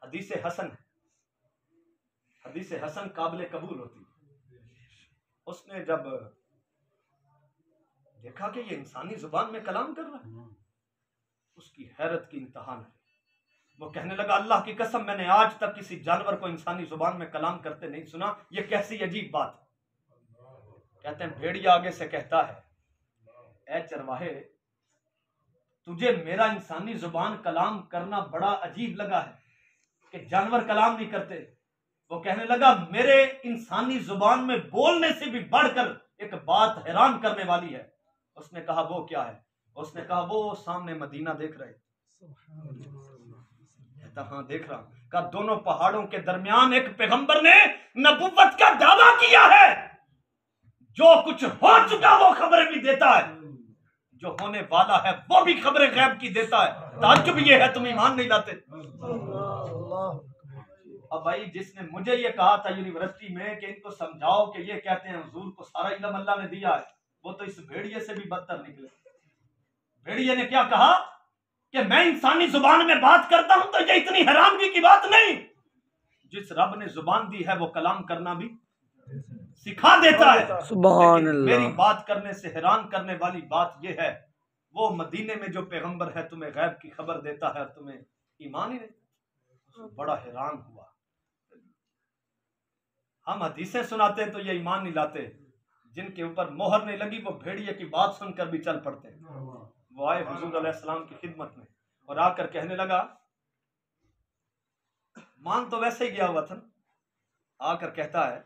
حدیث حسن ہے. حدیث حسن قابل قبول ہوتی. اس نے جب دیکھا کہ یہ انسانی زبان میں کلام کر رہا ہے, اس کی حیرت کی انتہا نہیں. وہ کہنے لگا اللہ کی قسم میں نے آج تک کسی جانور کو انسانی زبان میں کلام کرتے نہیں سنا, یہ کیسی عجیب بات. کہتے ہیں بھیڑیا آگے سے کہتا ہے اے چرواہے تجھے میرا انسانی زبان کلام کرنا بڑا عجیب لگا ہے کہ جانور کلام نہیں کرتے. وہ کہنے لگا میرے انسانی زبان میں بولنے سے بھی بڑھ کر ایک بات حیران کرنے والی ہے. اس نے کہا وہ کیا ہے؟ اس نے کہا وہ سامنے مدینہ دیکھ رہے. کہتا ہاں دیکھ رہا ہوں۔ کہا دونوں پہاڑوں کے درمیان ایک پیغمبر نے نبوت کا دعویٰ کیا ہے، جو کچھ ہو چکا وہ خبریں بھی دیتا ہے، جو ہونے والا ہے وہ بھی خبریں غیب کی دیتا ہے۔ تعجب یہ ہے تم ایمان نہیں لاتے۔ اب بھائی جس نے مجھے یہ کہا تھا یونیورسٹی میں کہ ان کو سمجھاؤ کہ یہ کہتے ہیں حضور کو سارا علم اللہ نے دیا ہے، وہ تو اس بھیڑیے سے بھی بدتر نکلے۔ بھیڑیے نے کیا کہا کہ میں انسانی زبان میں بات کرتا ہوں تو یہ اتنی حیرانگی کی بات نہیں، جس رب نے زبان دی ہے وہ کلام کرنا بھی سکھا دیتا ہے۔ سبحان لیکن اللہ۔ میری بات کرنے سے حیران کرنے والی بات یہ ہے، وہ مدینے میں جو پیغمبر ہے تمہیں غیب کی خبر دیتا ہے اور تمہیں ایمان ہی نہیں۔ بڑا حیران ہوا۔ ہم حدیثیں سناتے ہیں تو یہ ایمان نہیں لاتے، جن کے اوپر مہر نہیں لگی وہ بھیڑیے کی بات سن کر بھی چل پڑتے ہیں۔ وہ آئے حضور علیہ السلام کی خدمت میں اور آ کر کہنے لگا، مان تو ویسے ہی گیا ہوا تھا، آ کر کہتا ہے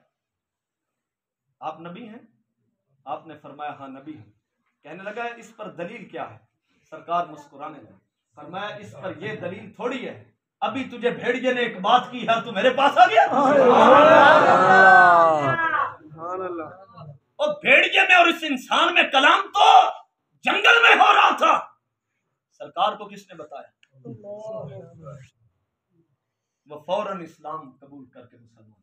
آپ نبی ہیں؟ آپ نے فرمایا ہاں نبی ہوں۔ کہنے لگا اس پر دلیل کیا ہے؟ سرکار مسکرانے لگے، فرمایا اس پر یہ دلیل تھوڑی ہے، ابھی تجھے بھیڑیے نے ایک بات کی ہے تو میرے پاس آ گیا۔ اور بھیڑیے میں اور اس انسان میں کلام تو جنگل میں ہو رہا تھا، سرکار کو کس نے بتایا؟ وہ فوراً اسلام قبول کر کے مسلمان۔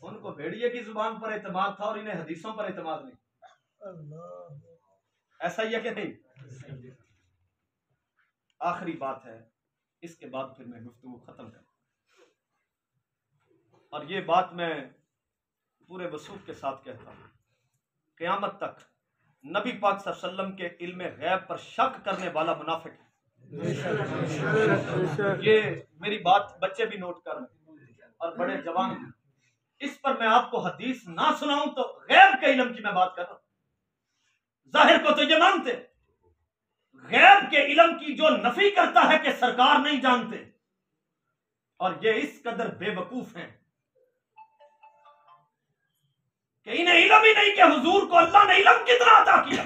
ان کو بھیڑیے کی زبان پر اعتماد تھا اور انہیں حدیثوں پر اعتماد نہیں۔ ایسا ہی ہے کہ نہیں؟ آخری بات ہے، اس کے بعد پھر میں گفتگو ختم کروں، اور یہ بات میں پورے وثوق کے ساتھ کہتا ہوں، قیامت تک نبی پاک صلی اللہ علیہ وسلم کے علم غیب پر شک کرنے والا منافق ہے۔ یہ میری بات بچے بھی نوٹ کر رہے اور بڑے جوان ہیں، اس پر میں آپ کو حدیث نہ سناؤں تو غیب کے علم کی میں بات کر رہا ہوں۔ ظاہر کو تو یہ مانتے، غیب کے علم کی جو نفی کرتا ہے کہ سرکار نہیں جانتے، اور یہ اس قدر بے وقوف ہیں کہ انہیں علم ہی نہیں کہ حضور کو اللہ نے علم کتنا عطا کیا۔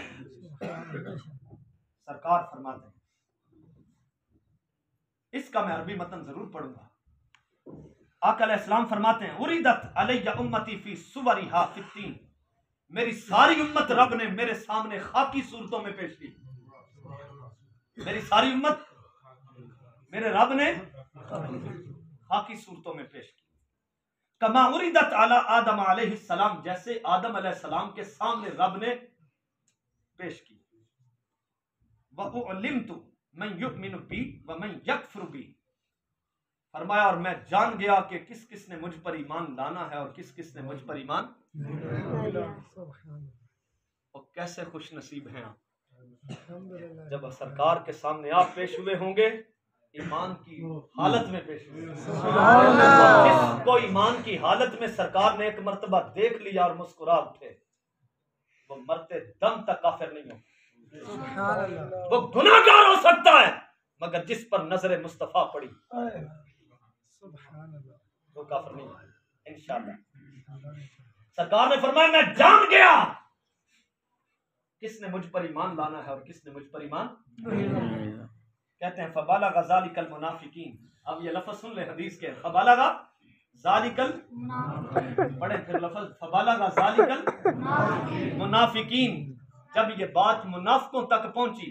سرکار فرماتے ہیں، اس کا میں عربی متن ضرور پڑھوں گا۔ آقا علیہ السلام فرماتے ہیں، اُرِدَتْ عَلَيَّ أُمَّتِي فِي صُوَرِهَا فِي التِّينِ، میری ساری امت رب نے میرے سامنے خاکی صورتوں میں پیش کی۔ میری ساری امت میرے رب نے خاکی صورتوں میں پیش کی۔ کما اُرِدَتْ عَلَىٰ آدم علیہ السلام، جیسے آدم علیہ السلام کے سامنے رب نے پیش کی۔ وَأُعْلِمْتُ مَنْ يُؤْمِنُ بِي وَمَنْ يَكْفُرُ بِي، فرمایا اور میں جان گیا کہ کس کس نے مجھ پر ایمان لانا ہے اور کس کس نے مجھ پر ایمان۔ اور کیسے خوش نصیب ہیں آپ جب سرکار کے سامنے آپ پیش ہوئے ہوں گے، ایمان کی حالت میں پیش ہوئے۔ جس کو ایمان کی حالت میں سرکار نے ایک مرتبہ دیکھ لیا اور مسکرا اٹھے، وہ مرتے دم تک کافر نہیں ہو۔ وہ گناہ گار ہو سکتا ہے مگر جس پر نظر مصطفیٰ پڑی وہ کافر نہیں ہے انشاءاللہ۔ سرکار نے فرمایا میں جان گیا کس نے مجھ پر ایمان لانا ہے اور کس نے مجھ پر ایمان۔ کہتے ہیں فبالغ ذالک المنافقین، اب یہ لفظ سن لے حدیث کے، فبالغ ذالک پڑھیں پھر لفظ فبالغ ذالک المنافقین، جب یہ بات منافقوں تک پہنچی،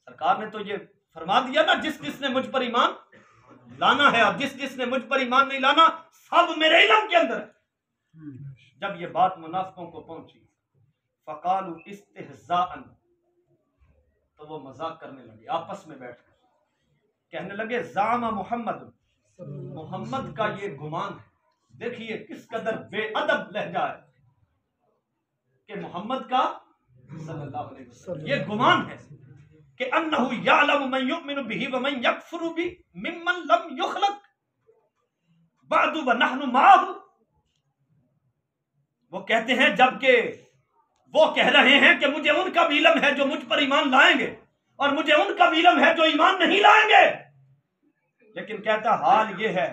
سرکار نے تو یہ فرما دیا نا جس جس نے مجھ پر ایمان لانا ہے اور جس جس نے مجھ پر ایمان نہیں لانا سب میرے علم کے اندر ہے۔ جب یہ بات منافقوں کو پہنچی، فقالوا استہزاء، تو وہ مذاق کرنے لگے، آپس میں بیٹھ کر کہنے لگے زعم محمد، محمد کا یہ گمان ہے، دیکھیے کس قدر بے ادب لہجہ ہے کہ محمد کا صلی اللہ علیہ وسلم یہ گمان ہے کہ انہو یعلم من یؤمن به ومن یکفر به ممن لم یخلق بعد ونحن معه۔ وہ کہتے ہیں جبکہ وہ کہہ رہے ہیں کہ مجھے ان کا بھی علم ہے جو مجھ پر ایمان لائیں گے اور مجھے ان کا بھی علم ہے جو ایمان نہیں لائیں گے، لیکن کہتا حال یہ ہے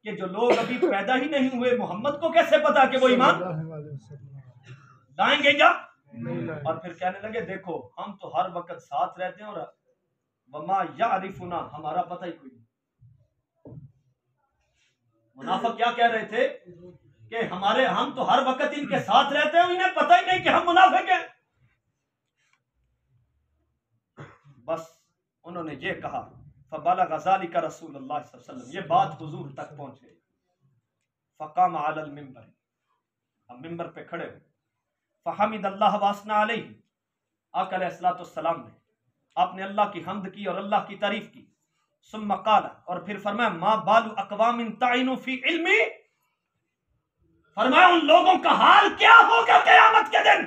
کہ جو لوگ ابھی پیدا ہی نہیں ہوئے محمد کو کیسے پتا کہ وہ ایمان لائیں گے یا۔ اور پھر کہنے لگے دیکھو ہم تو ہر وقت ساتھ رہتے ہیں اور وما یعرفنا، ہمارا پتہ ہی کوئی نہیں۔ منافق کیا کہہ رہے تھے کہ ہم تو ہر وقت ان کے ساتھ رہتے ہیں، انہیں پتہ ہی نہیں کہ ہم منافق ہیں۔ بس انہوں نے یہ کہا، فبلغ ذلك رسول اللہ صلی اللہ علیہ وسلم، یہ بات حضور تک پہنچ گئی۔ فقام علی المنبر، اب ممبر پہ کھڑے ہوئے، فحمد اللہ واثنى علیہ، آقا علیہ السلام نے آپ نے اللہ کی حمد کی اور اللہ کی تعریف کی۔ ثم قال، اور پھر فرمایا، ما بال اقوام طعنوا فی علمی، فرمایا ان لوگوں کا حال کیا ہوگا قیامت کے دن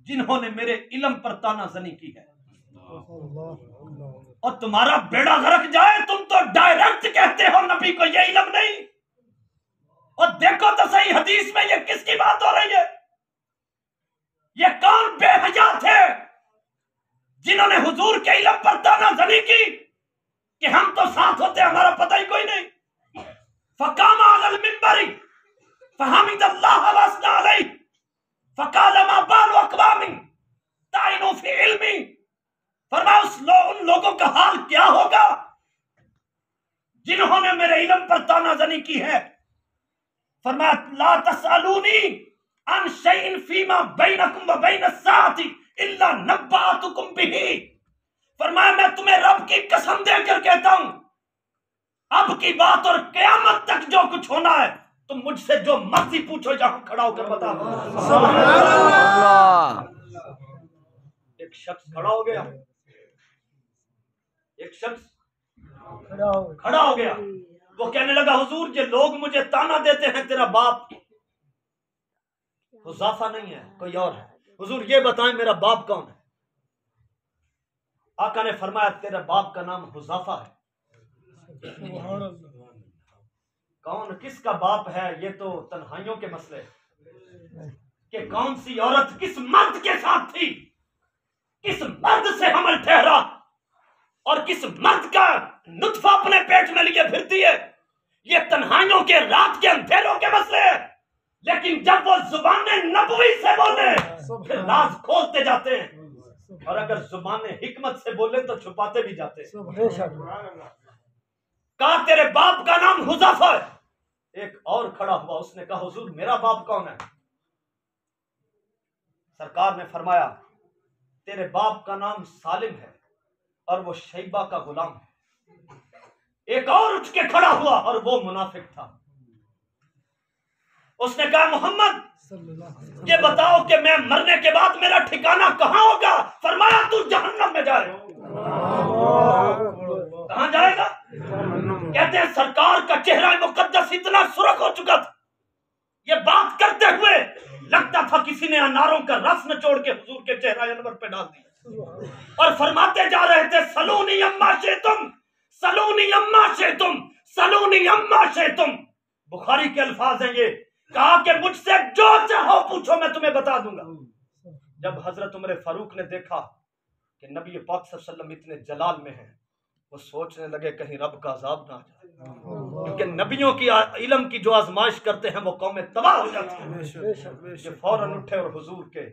جنہوں نے میرے علم پر تانا زنی کی ہے۔ اور تمہارا بیڑا غرق جائے، تم تو ڈائریکٹ کہتے ہو نبی کو یہ علم نہیں۔ اور دیکھو تو صحیح حدیث میں یہ کس کی بات ہو رہی ہے؟ یہ کون بے حیا تھے جنہوں نے حضور کے علم پر تانا زنی کی کہ ہم تو ساتھ ہوتے، ہمارا پتہ ہی کوئی نہیں۔ فقام علی المنبر فحمد اللہ واثنى علیہ فقال ما بال اقوام طعنوا فی علمی، فرمایا ان لوگوں کا حال کیا ہوگا جنہوں نے میرے علم پر تانا زنی کی ہے۔ فرمایا لا تسألونی عن شیء فیما بینکم و بین الساعۃ الا نبأتکم بہ، فرمایا میں تمہیں رب کی قسم دے کر کہتا ہوں، اب کی بات اور قیامت تک جو کچھ ہونا ہے تم مجھ سے جو مرضی پوچھو، جہاں کھڑا ہو کر بتا۔ اللہ، ایک شخص کھڑا ہو گیا، ایک شخص کھڑا ہو گیا، وہ کہنے لگا حضور یہ لوگ مجھے تانا دیتے ہیں تیرا باپ حذافہ نہیں ہے، کوئی اور ہے، حضور یہ بتائیں میرا باپ کون ہے؟ آقا نے فرمایا تیرے باپ کا نام حذافہ ہے۔ کون کس کا باپ ہے یہ تو تنہائیوں کے مسئلے کہ کون سی عورت کس مرد کے ساتھ تھی، کس مرد سے حمل ٹھہرا اور کس مرد کا نطفہ اپنے پیٹ میں لیے پھرتی ہے، یہ تنہائیوں کے رات کے اندھیروں کے مسئلے ہیں۔ لیکن جب وہ زبان نبوی سے بولے پھر راز کھولتے جاتے ہیں، اور اگر زبان حکمت سے بولے تو چھپاتے بھی جاتے ہیں۔ کہا تیرے باپ کا نام حذافہ ہے۔ ایک اور کھڑا ہوا، اس نے کہا حضور میرا باپ کون ہے؟ سرکار نے فرمایا تیرے باپ کا نام سالم ہے اور وہ شیبہ کا غلام ہے۔ ایک اور اٹھ کے کھڑا ہوا اور وہ منافق تھا، اس نے کہا محمد یہ بتاؤ کہ میں مرنے کے بعد میرا ٹھکانہ کہاں ہوگا؟ فرمایا تو جہنم میں جائے۔ کہاں جائے گا؟ کہتے ہیں سرکار کا چہرہ مقدس اتنا سرخ ہو چکا تھا، یہ بات کرتے ہوئے لگتا تھا کسی نے اناروں کا رس نچوڑ کے حضور کے چہرہ انور پہ ڈال دیا، اور فرماتے جا رہے تھے سلونی اما شئتم، سلونی اما شئتم، سلونی اما شئتم۔ بخاری کے الفاظ ہیں یہ، کہا کہ مجھ سے جو چاہو پوچھو میں تمہیں بتا دوں گا۔ جب حضرت عمر فاروق نے دیکھا کہ نبی پاک صلی اللہ علیہ وسلم اتنے جلال میں ہیں، وہ سوچنے لگے کہیں رب کا عذاب نہ آ جائے، کیونکہ نبیوں کی علم کی جو آزمائش کرتے ہیں وہ قومیں تباہ ہو جاتی ہیں۔ یہ فوراً اٹھے اور حضور کے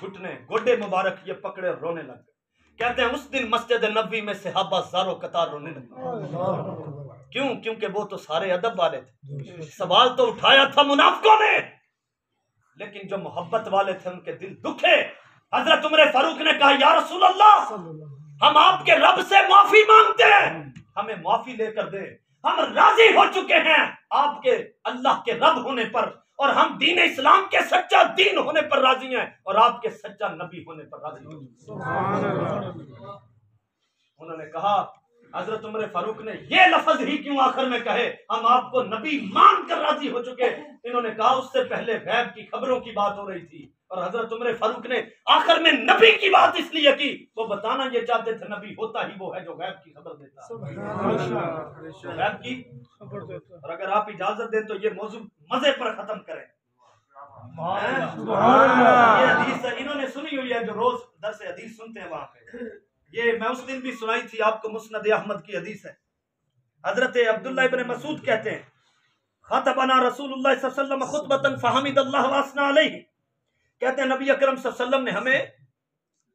گھٹنے گوڈے مبارک یہ پکڑے اور رونے لگے۔ کہتے ہیں اس دن مسجد نبوی میں صحابہ زاروں قطار رونے لگے۔ کیوں؟ کیونکہ وہ تو سارے ادب والے تھے، سوال تو اٹھایا تھا منافقوں نے، لیکن جو محبت والے تھے ان کے دل دکھے۔ حضرت عمر فاروق نے کہا یا رسول اللہ ہم آپ کے رب سے معافی مانگتے ہیں، ہمیں معافی لے کر دے، ہم راضی ہو چکے ہیں آپ کے اللہ کے رب ہونے پر، اور ہم دین اسلام کے سچا دین ہونے پر راضی ہیں، اور آپ کے سچا نبی ہونے پر راضی ہیں۔ انہوں نے کہا حضرت عمر فاروق نے یہ لفظ ہی کیوں آخر میں کہے، ہم آپ کو نبی مان کر راضی ہو چکے۔ انہوں نے کہا اس سے پہلے غیب کی خبروں کی بات ہو رہی تھی، اور حضرت عمر فاروق نے آخر میں نبی کی بات اس لیے کی، وہ بتانا یہ چاہتے تھے نبی ہوتا ہی وہ ہے جو غیب کی خبر دیتا ہے، غیب کی۔ اور اگر آپ اجازت دیں تو یہ موضوع مزے پر ختم کریں۔ یہ حدیث انہوں نے سنی ہوئی ہے جو روز درس حدیث سنتے ہیں وہاں پہ، یہ میں اس دن بھی سنائی تھی آپ کو، مسند احمد کی حدیث ہے۔ حضرت عبداللہ ابن مسعود کہتے ہیں خطبنا رسول اللہ صلی اللہ علیہ وسلم خطبۃ فحمد اللہ واثنى علیہ، کہتے ہیں نبی اکرم صلی اللہ علیہ وسلم نے ہمیں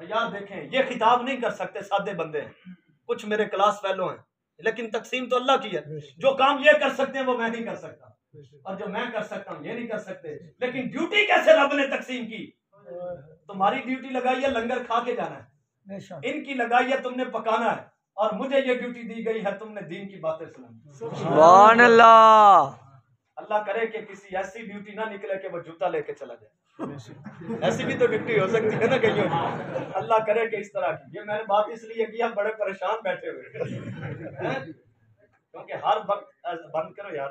یار دیکھیں یہ خطاب نہیں کر سکتے، سادے بندے ہیں، کچھ میرے کلاس فیلو ہیں، لیکن تقسیم تو اللہ کی ہے. جو کام یہ کر سکتے ہیں وہ میں نہیں کر سکتا، اور جو میں کر سکتا ہوں یہ نہیں کر سکتے. لیکن ڈیوٹی کیسے رب نے تقسیم کی؟ تمہاری ڈیوٹی لگائی ہے لنگر کھا کے جانا ہے، ان کی لگائی ہے تم نے پکانا ہے، اور مجھے یہ ڈیوٹی دی گئی ہے تم نے دین کی باتیں سنانی. سبحان اللہ. اللہ کرے کہ کسی ایسی ڈیوٹی نہ نکلے کہ وہ جوتا لے کے چلا جائے. ایسی بھی تو ڈیوٹی ہو سکتی ہے نا کہیں. اللہ کرے کہ اس طرح کی. یہ میں نے بات اس لیے کی ہم بڑے پریشان بیٹھے ہوئے کیونکہ ہر وقت بند کرو یار.